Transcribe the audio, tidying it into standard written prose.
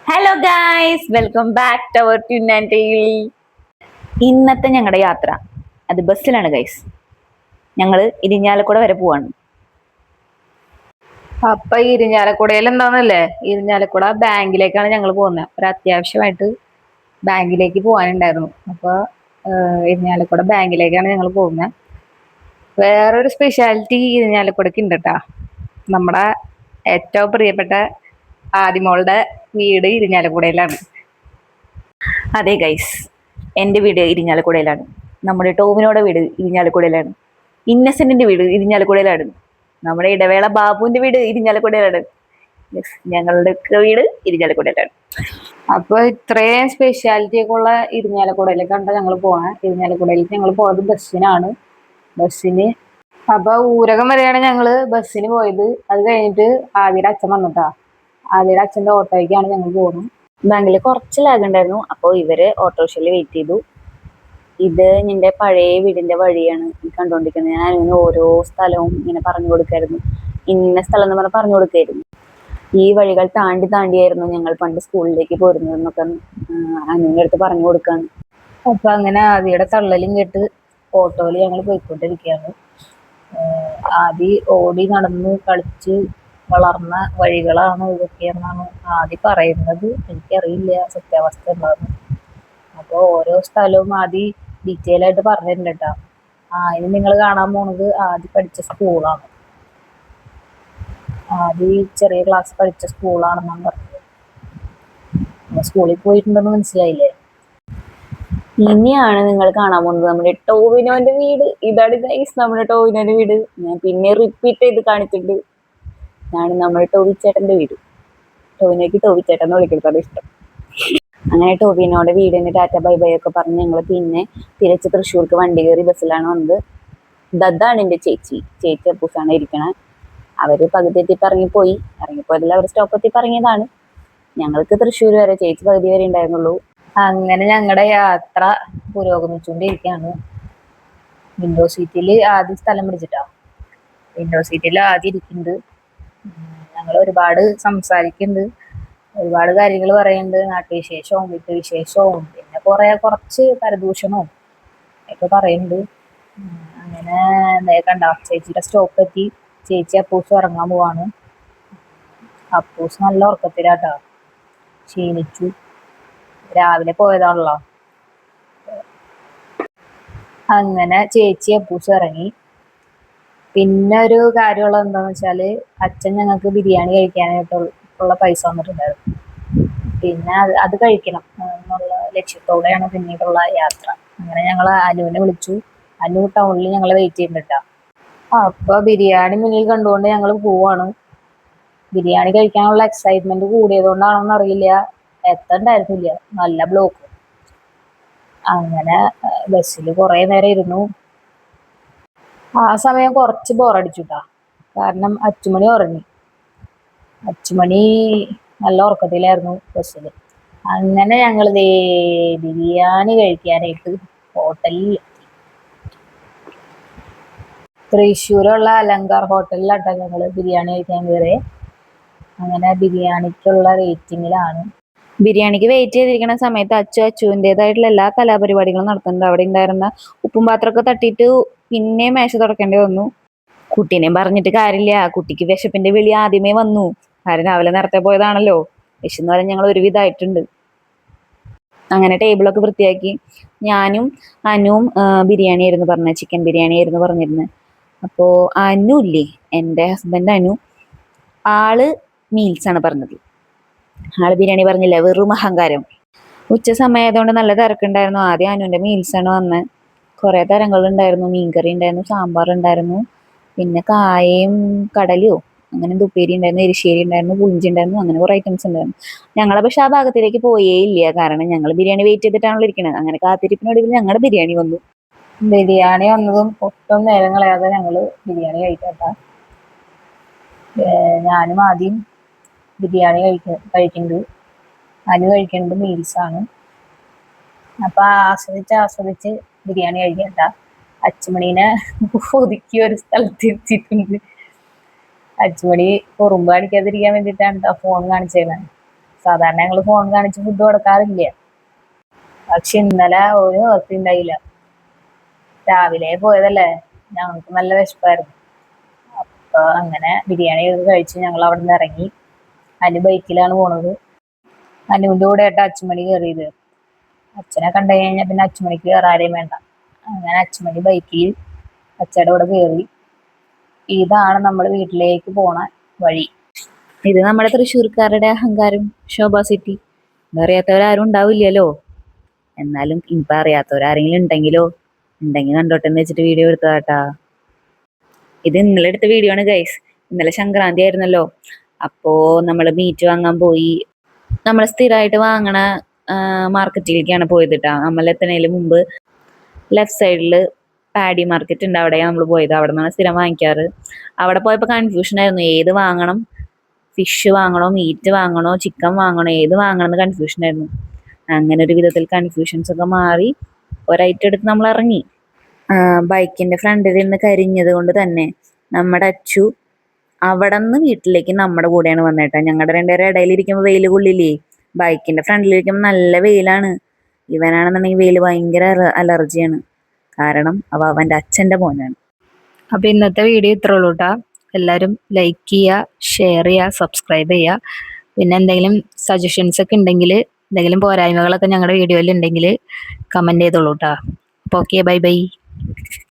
Hello guys, welcome back to our twin and daily. ഇന്നത്തെ ഞങ്ങളുടെ യാത്ര അത് ബസ്സിലാണ് ഗൈസ്. ഞങ്ങൾ ഇരിഞ്ഞാലക്കുട വരെ പോവാണ്. അപ്പൊ ഇരിഞ്ഞാലക്കുടയിൽ എന്താന്നല്ലേ, ഇരിഞ്ഞാലക്കുട ബാങ്കിലേക്കാണ് ഞങ്ങൾ പോകുന്നത്. ഒരു അത്യാവശ്യമായിട്ട് ബാങ്കിലേക്ക് പോകാനുണ്ടായിരുന്നു. അപ്പൊ ഇരിഞ്ഞാലക്കുട ബാങ്കിലേക്കാണ് ഞങ്ങൾ പോകുന്നത്. വേറൊരു സ്പെഷ്യാലിറ്റി ഇരിഞ്ഞാലക്കുടക്ക് ഉണ്ട് കേട്ടാ. നമ്മുടെ ഏറ്റവും പ്രിയപ്പെട്ട ആദിമോളുടെ വീട് ഇരിഞ്ഞാലക്കുടയിലാണ്. അതെ ഗൈസ്, എൻ്റെ വീട് ഇരിഞ്ഞാലക്കുടയിലാണ്. നമ്മുടെ ടോമിനോടെ വീട് ഇരിഞ്ഞാലക്കുടയിലാണ്. ഇന്നസെന്റിന്റെ വീട് ഇരിഞ്ഞാലക്കുടയിലാണ്. നമ്മുടെ ഇടവേള ബാബുവിന്റെ വീട് ഇരിഞ്ഞാലക്കുടയിലാണ്. ഞങ്ങളുടെ വീട് ഇരിഞ്ഞാലക്കുടയിലാണ്. അപ്പൊ ഇത്രയും സ്പെഷ്യാലിറ്റി ഒക്കെ ഉള്ള ഇരിഞ്ഞാലക്കുടയിലേക്കാണ് ഞങ്ങൾ പോണേ. ഇരിഞ്ഞാലക്കുടയിലേക്ക് ഞങ്ങൾ പോയത് ബസ്സിന് അപ്പൊ ഊരകം വരെയാണ് ഞങ്ങള് ബസ്സിന് പോയത്. അത് കഴിഞ്ഞിട്ട് ആദ്യയുടെ അച്ഛൻ വന്നിട്ടാ. ആദ്യയുടെ അച്ഛന്റെ ഓട്ടോയ്ക്കാണ് ഞങ്ങൾ പോകുന്നത്. ബാങ്കിൽ കുറച്ച് ലാഗ് ഉണ്ടായിരുന്നു. അപ്പോൾ ഇവര് ഓട്ടോറിക്ഷയിൽ വെയിറ്റ് ചെയ്തു. ഇത് നിന്റെ പഴയ വീടിന്റെ വഴിയാണ് കണ്ടുകൊണ്ടിരിക്കുന്നത്. ഞാൻ ഇങ്ങനെ ഓരോ സ്ഥലവും ഇങ്ങനെ പറഞ്ഞു കൊടുക്കായിരുന്നു. ഇന്ന സ്ഥലം എന്ന് പറഞ്ഞ് പറഞ്ഞു കൊടുക്കായിരുന്നു. ഈ വഴികൾ താണ്ടിയായിരുന്നു ഞങ്ങൾ പണ്ട് സ്കൂളിലേക്ക് പോരുന്നതെന്നൊക്കെ അനുവിന്റെ അടുത്ത് പറഞ്ഞു കൊടുക്കാണ്. അപ്പൊ അങ്ങനെ ആദിയുടെ തള്ളലും കേട്ട് ഓട്ടോയിൽ ഞങ്ങൾ പോയിക്കൊണ്ടിരിക്കുകയാണ്. ആദി ഓടി നടന്ന് കളിച്ച് വളർന്ന വഴികളാണ് ഇതൊക്കെ എന്നാണ് ആദി പറയുന്നത്. എനിക്കറിയില്ല സത്യാവസ്ഥ എന്താന്ന്. അപ്പോൾ ഓരോ സ്ഥലവും ആദി ഡീറ്റെയിൽ ആയിട്ട് പറഞ്ഞിട്ടുണ്ട് കേട്ടോ. ഇനി നിങ്ങൾ കാണാൻ പോണത് ആദി പഠിച്ച സ്കൂളാണ്. ആദി ചെറിയ ക്ലാസ് പഠിച്ച സ്കൂളാണെന്നാണ് പറഞ്ഞത്. സ്കൂളിൽ പോയിട്ടുണ്ടെന്ന് മനസ്സിലായില്ലേ? ഇനിയാണ് നിങ്ങൾ കാണാൻ പോകുന്നത് നമ്മുടെ ടോവിനോന്റെ വീട്. ഇതാണ് ഗൈസ് നമ്മുടെ ടോവിനോന്റെ വീട്. ഞാൻ പിന്നെ റിപ്പീറ്റ് ചെയ്ത് കാണിച്ചിട്ടുണ്ട്. ഇതാണ് നമ്മുടെ ടോവിച്ചേട്ടന്റെ വീട്. ടോവിനോയ്ക്ക് ടോവിച്ചേട്ടൻ എന്ന് വിളിക്കുന്നത് ഇഷ്ടം. അങ്ങനെ ടോവിനോയുടെ വീടിന് ടാറ്റ ബൈ ബൈ ഒക്കെ പറഞ്ഞ് ഞങ്ങൾ പിന്നെ തിരിച്ച് തൃശ്ശൂർക്ക് വണ്ടി കയറി ബസ്സിലാണ് വന്നത്. ദദ്ദാണ് എൻ്റെ ചേച്ചി അപ്പൂസാണ് ഇരിക്കണേ. അവര് പകുതി എത്തിയപ്പോൾ ഇറങ്ങിപ്പോയതിൽ അവർ സ്റ്റോപ്പ് എത്തിയപ്പോൾ ഇറങ്ങിയതാണ്. ഞങ്ങൾക്ക് തൃശ്ശൂർ വരെ, ചേച്ചി പകുതി വരെ ഉണ്ടായിരുന്നുള്ളൂ. അങ്ങനെ ഞങ്ങളുടെ യാത്ര പുരോഗമിച്ചുകൊണ്ടിരിക്കുകയാണ്. വിൻഡോ സീറ്റിൽ ആദ്യം സ്ഥലം പിടിച്ചിട്ടാ. വിൻഡോ സീറ്റിൽ ആദ്യം ഇരിക്കുന്നുണ്ട്. ഞങ്ങൾ ഒരുപാട് സംസാരിക്കുന്നുണ്ട്, ഒരുപാട് കാര്യങ്ങൾ പറയുന്നുണ്ട്. നാട്ടുവിശേഷവും വീട്ടുവിശേഷവും പിന്നെ കുറച്ച് പരദൂഷണവും ഒക്കെ പറയുന്നുണ്ട്. അങ്ങനെ കണ്ട ചേച്ചിയുടെ സ്റ്റോപ്പ് എത്തി. ചേച്ചി അപ്പൂസ് ഇറങ്ങാൻ പോവാണ്. അപ്പൂസ് നല്ല ഉറക്കത്തിലാട്ടോ, ക്ഷീണിച്ചു. രാവിലെ പോയതാണല്ലോ. അങ്ങനെ ചേച്ചി അപ്പൂസ് ഇറങ്ങി. പിന്നെ ഒരു കാര്യമുള്ള എന്താന്ന് വെച്ചാല്, അച്ഛൻ ഞങ്ങൾക്ക് ബിരിയാണി കഴിക്കാനായിട്ടുള്ള പൈസ വന്നിട്ടുണ്ടായിരുന്നു. പിന്നെ അത് കഴിക്കണം എന്നുള്ള ലക്ഷ്യത്തോടെയാണ് പിന്നീടുള്ള യാത്ര. അങ്ങനെ ഞങ്ങൾ അനുവിനെ വിളിച്ചു. അനു ടൗണിൽ ഞങ്ങളെ വെയിറ്റ് ചെയ്യുന്നുണ്ടാ. അപ്പൊ ബിരിയാണി മുന്നിൽ കണ്ടുകൊണ്ട് ഞങ്ങൾ പോവാണ്. ബിരിയാണി കഴിക്കാനുള്ള എക്സൈറ്റ്മെന്റ് കൂടിയതുകൊണ്ടാണോന്ന് അറിയില്ല, എത്തണ്ടായിരുന്നില്ല, നല്ല ബ്ലോക്ക്. അങ്ങനെ ബസ്സിൽ കുറെ നേരം ഇരുന്നു. ആ സമയം കുറച്ച് ബോറടിച്ചുട്ടാ. കാരണം അച്ചുമണി ഉറങ്ങി. അച്ചുമണി നല്ല ഉറക്കത്തിലായിരുന്നു ബസ്സിൽ. അങ്ങനെ ഞങ്ങൾ ബിരിയാണി കഴിക്കാനായിട്ട് ഹോട്ടലിൽ എത്തി. തൃശ്ശൂരുള്ള അലങ്കാർ ഹോട്ടലിലാട്ടോ ഞങ്ങൾ ബിരിയാണി കഴിക്കാൻ കയറി. അങ്ങനെ ബിരിയാണിക്കുള്ള വെയിറ്റിങ്ങിലാണ്. ബിരിയാണിക്ക് വെയിറ്റ് ചെയ്തിരിക്കുന്ന സമയത്ത് അച്ചുവിൻ്റെതായിട്ടുള്ള എല്ലാ കലാപരിപാടികളും നടത്തുന്നുണ്ട്. അവിടെ ഉണ്ടായിരുന്ന ഉപ്പും പാത്രമൊക്കെ തട്ടിയിട്ട് പിന്നെ മേശ തുറക്കേണ്ടി വന്നു. കുട്ടീനെയും പറഞ്ഞിട്ട് കാര്യമില്ല, കുട്ടിക്ക് വിശപ്പിന്റെ വിളി ആദ്യമേ വന്നു. കാരണം രാവിലെ നേരത്തെ പോയതാണല്ലോ. വിശന്ന് പറഞ്ഞാൽ ഞങ്ങൾ ഒരുവിധമായിട്ടുണ്ട്. അങ്ങനെ ടേബിളൊക്കെ വൃത്തിയാക്കി. ഞാനും അനുവും ബിരിയാണി ആയിരുന്നു പറഞ്ഞത്, ചിക്കൻ ബിരിയാണി ആയിരുന്നു പറഞ്ഞിരുന്നത്. അപ്പോൾ അനു ഇല്ലേ, എൻ്റെ ഹസ്ബൻഡ് അനു, ആള് മീൽസ് ആണ് പറഞ്ഞത്. ആള് ബിരിയാണി പറഞ്ഞില്ല, വെറും അഹങ്കാരം. ഉച്ച സമയമായതുകൊണ്ട് നല്ല തിരക്കുണ്ടായിരുന്നു. ആദ്യം അനുവിൻ്റെ മീൽസാണ് വന്നത്. കുറേ തരങ്ങളുണ്ടായിരുന്നു. മീൻകറി ഉണ്ടായിരുന്നു, സാമ്പാർ ഉണ്ടായിരുന്നു, പിന്നെ കായയും കടലയോ അങ്ങനെ ഉപ്പേരി ഉണ്ടായിരുന്നു, എരിശ്ശേരി ഉണ്ടായിരുന്നു, പുളിഞ്ചി ഉണ്ടായിരുന്നു, അങ്ങനെ കുറേ ഐറ്റംസ് ഉണ്ടായിരുന്നു. ഞങ്ങളെ പക്ഷെ ആ ഭാഗത്തിലേക്ക് പോയേ ഇല്ല. കാരണം ഞങ്ങൾ ബിരിയാണി വെയിറ്റ് ചെയ്തിട്ടാണല്ലോ ഇരിക്കുന്നത്. അങ്ങനെ കാത്തിരിപ്പിനൊടുവിൽ ഞങ്ങളുടെ ബിരിയാണി വന്നു. ബിരിയാണി വന്നതും ഒട്ടും നേരം കളയാതെ ഞങ്ങൾ ബിരിയാണി കഴിക്കട്ടാ. ഞാനും ആദ്യം ബിരിയാണി കഴിക്കുന്നുണ്ട്. അനു കഴിക്കുന്നത് മീൽസാണ്. അപ്പൊ ആസ്വദിച്ച് ബിരിയാണി കഴിക്കട്ട. അച്ചുമണീനെ ഒതുക്കി ഒരു സ്ഥലത്ത് എത്തിയിട്ടുണ്ട്. അച്ചുമണി കുറുമ്പ് കാണിക്കാതിരിക്കാൻ വേണ്ടിയിട്ടാണ് ഫോൺ കാണിച്ചത്. സാധാരണ ഞങ്ങൾ ഫോൺ കാണിച്ച് ഫുഡ് കൊടുക്കാറില്ല. പക്ഷെ ഇന്നലെ ഒരു നിർത്തി ഉണ്ടായില്ല. രാവിലെ പോയതല്ലേ, ഞങ്ങൾക്ക് നല്ല വിശപ്പായിരുന്നു. അപ്പൊ അങ്ങനെ ബിരിയാണി ഒക്കെ കഴിച്ച് ഞങ്ങൾ അവിടെ നിന്ന് ഇറങ്ങി. അനു ബൈക്കിലാണ് പോണത്. അനുവിന്റെ കൂടെ ആയിട്ട് അച്ചുമണി കയറിയത്. അച്ഛനെ കണ്ടു കഴിഞ്ഞാൽ പിന്നെ അച്ചുമണിക്ക് വേറെ ആരെയും വേണ്ട. അങ്ങനെ അച്ചുമണി ബൈക്കിൽ അച്ഛയുടെ കൂടെ കയറി. ഇതാണ് നമ്മൾ വീട്ടിലേക്ക് പോണ വഴി. ഇത് നമ്മുടെ തൃശ്ശൂർക്കാരുടെ അഹങ്കാരം, ശോഭ സിറ്റി. ഇതറിയാത്തവരാരും ഉണ്ടാവില്ലല്ലോ. എന്നാലും ഇപ്പൊ അറിയാത്തവരാരെങ്കിലും ഉണ്ടെങ്കിൽ കണ്ടോട്ടെന്ന് വെച്ചിട്ട് വീഡിയോ എടുത്തതാട്ടാ. ഇത് ഇന്നലെ എടുത്ത വീഡിയോ ആണ് ഗൈസ്. ഇന്നലെ സംക്രാന്തി ആയിരുന്നല്ലോ. അപ്പോ നമ്മള് മീറ്റ് വാങ്ങാൻ പോയി. നമ്മൾ സ്ഥിരമായിട്ട് വാങ്ങണ മാർക്കറ്റിലേക്കാണ് പോയത് കേട്ടാ. നമ്മൾ എത്തുന്നതിന് മുമ്പ് ലെഫ്റ്റ് സൈഡിൽ പാഡി മാർക്കറ്റ് ഉണ്ട്, അവിടെയാണ് നമ്മൾ പോയത്. അവിടെ നിന്നാണ് സ്ഥിരം വാങ്ങിക്കാറ്. അവിടെ പോയപ്പോൾ കൺഫ്യൂഷൻ ആയിരുന്നു, ഏത് വാങ്ങണം, ഫിഷ് വാങ്ങണോ, മീറ്റ് വാങ്ങണോ, ചിക്കൻ വാങ്ങണോ, ഏത് വാങ്ങണം എന്ന് കൺഫ്യൂഷൻ ആയിരുന്നു. അങ്ങനെ ഒരു വിധത്തിൽ കൺഫ്യൂഷൻസ് ഒക്കെ മാറി ഒരൈറ്റം എടുത്ത് നമ്മൾ ഇറങ്ങി. ബൈക്കിന്റെ ഫ്രണ്ടിൽ നിന്ന് കരിഞ്ഞത് കൊണ്ട് തന്നെ നമ്മുടെ അച്ചു അവിടെ നിന്ന് വീട്ടിലേക്ക് നമ്മുടെ കൂടെയാണ് വന്നേട്ടാ. ഞങ്ങളുടെ രണ്ടുപേരുടെ ഇടയിലിരിക്കുമ്പോൾ വെയിൽ കൊള്ളില്ലേ, ബൈക്കിന്റെ ഫ്രണ്ടിലിരിക്കുമ്പോൾ നല്ല വെയിലാണ്. ഇവനാണെന്നുണ്ടെങ്കിൽ വെയിൽ ഭയങ്കര അലർജിയാണ്. കാരണം അവന്റെ അച്ഛന്റെ മോനാണ്. അപ്പൊ ഇന്നത്തെ വീഡിയോ ഇത്രേ ഉള്ളൂ കേട്ടാ. എല്ലാവരും ലൈക്ക് ചെയ്യുക, ഷെയർ ചെയ്യുക, സബ്സ്ക്രൈബ് ചെയ്യുക. പിന്നെ എന്തെങ്കിലും സജഷൻസ് ഒക്കെ ഉണ്ടെങ്കിൽ, എന്തെങ്കിലും പോരായ്മകളൊക്കെ ഞങ്ങളുടെ വീഡിയോയിൽ ഉണ്ടെങ്കിൽ കമന്റ് ചെയ്തോളൂ കേട്ടാ. അപ്പോൾ ഓക്കെ, ബൈ ബൈ.